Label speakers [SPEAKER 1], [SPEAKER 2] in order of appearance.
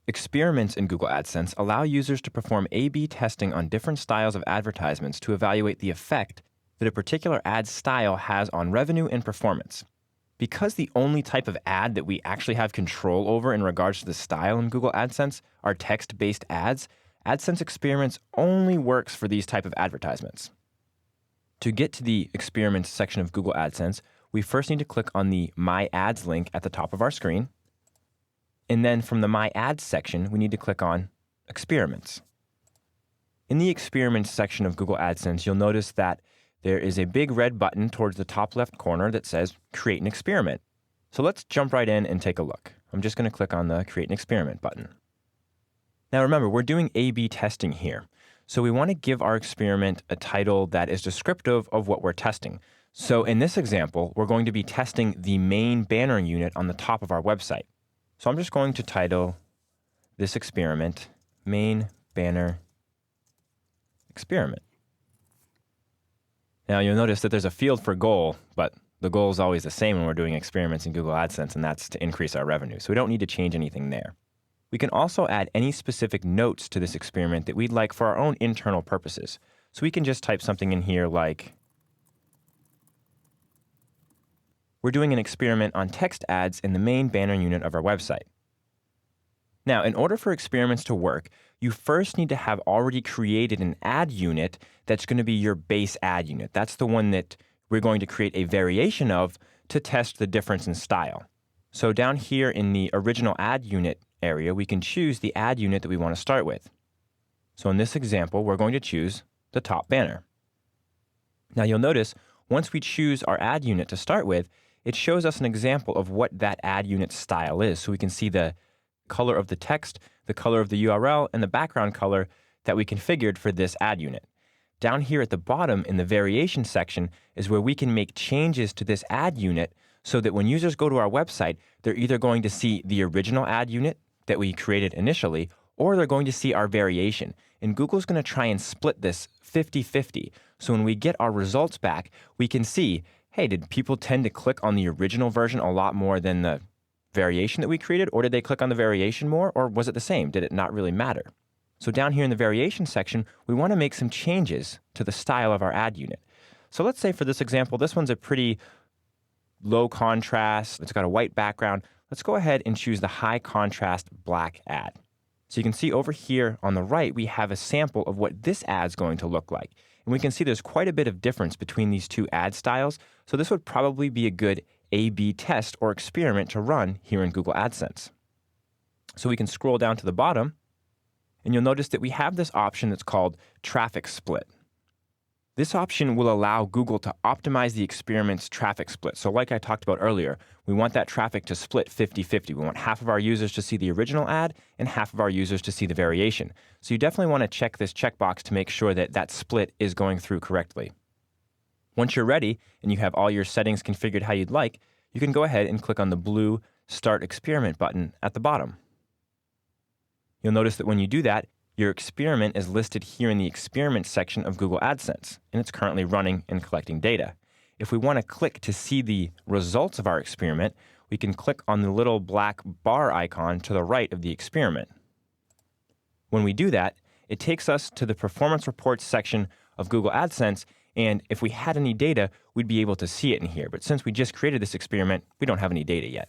[SPEAKER 1] Experiments in Google AdSense allow users to perform A/B testing on different styles of advertisements to evaluate the effect that a particular ad style has on revenue and performance. Because the only type of ad that we actually have control over in regards to the style in Google AdSense are text-based ads, AdSense Experiments only works for these type of advertisements. To get to the Experiments section of Google AdSense, we first need to click on the My Ads link at the top of our screen. And then from the My Ads section, we need to click on Experiments. In the Experiments section of Google AdSense, you'll notice that there is a big red button towards the top left corner that says Create an Experiment. So let's jump right in and take a look. I'm just going to click on the Create an Experiment button. Now remember, we're doing A/B testing here. So we want to give our experiment a title that is descriptive of what we're testing. So in this example, we're going to be testing the main banner unit on the top of our website. So I'm just going to title this experiment Main Banner Experiment. Now you'll notice that there's a field for goal, but the goal is always the same when we're doing experiments in Google AdSense, and that's to increase our revenue. So we don't need to change anything there. We can also add any specific notes to this experiment that we'd like for our own internal purposes. So we can just type something in here like, we're doing an experiment on text ads in the main banner unit of our website. Now, in order for experiments to work, you first need to have already created an ad unit that's going to be your base ad unit. That's the one that we're going to create a variation of to test the difference in style. So down here in the original ad unit area, we can choose the ad unit that we want to start with. So in this example, we're going to choose the top banner. Now you'll notice, once we choose our ad unit to start with, it shows us an example of what that ad unit style is. So we can see the color of the text, the color of the URL, and the background color that we configured for this ad unit. Down here at the bottom in the variation section is where we can make changes to this ad unit so that when users go to our website, they're either going to see the original ad unit that we created initially, or they're going to see our variation. And Google's going to try and split this 50-50. So when we get our results back, we can see, hey, did people tend to click on the original version a lot more than the variation that we created, or did they click on the variation more, or was it the same? Did it not really matter? So down here in the variation section, we want to make some changes to the style of our ad unit. So let's say for this example, this one's a pretty low contrast. It's got a white background. Let's go ahead and choose the high contrast black ad. So you can see over here on the right, we have a sample of what this ad's going to look like. And we can see there's quite a bit of difference between these two ad styles. So this would probably be a good A/B test or experiment to run here in Google AdSense. So we can scroll down to the bottom, and you'll notice that we have this option that's called traffic split. This option will allow Google to optimize the experiment's traffic split. So like I talked about earlier, we want that traffic to split 50-50. We want half of our users to see the original ad and half of our users to see the variation. So you definitely want to check this checkbox to make sure that that split is going through correctly. Once you're ready and you have all your settings configured how you'd like, you can go ahead and click on the blue Start Experiment button at the bottom. You'll notice that when you do that, your experiment is listed here in the Experiments section of Google AdSense, and it's currently running and collecting data. If we want to click to see the results of our experiment, we can click on the little black bar icon to the right of the experiment. When we do that, it takes us to the Performance Reports section of Google AdSense, and if we had any data, we'd be able to see it in here. But since we just created this experiment, we don't have any data yet.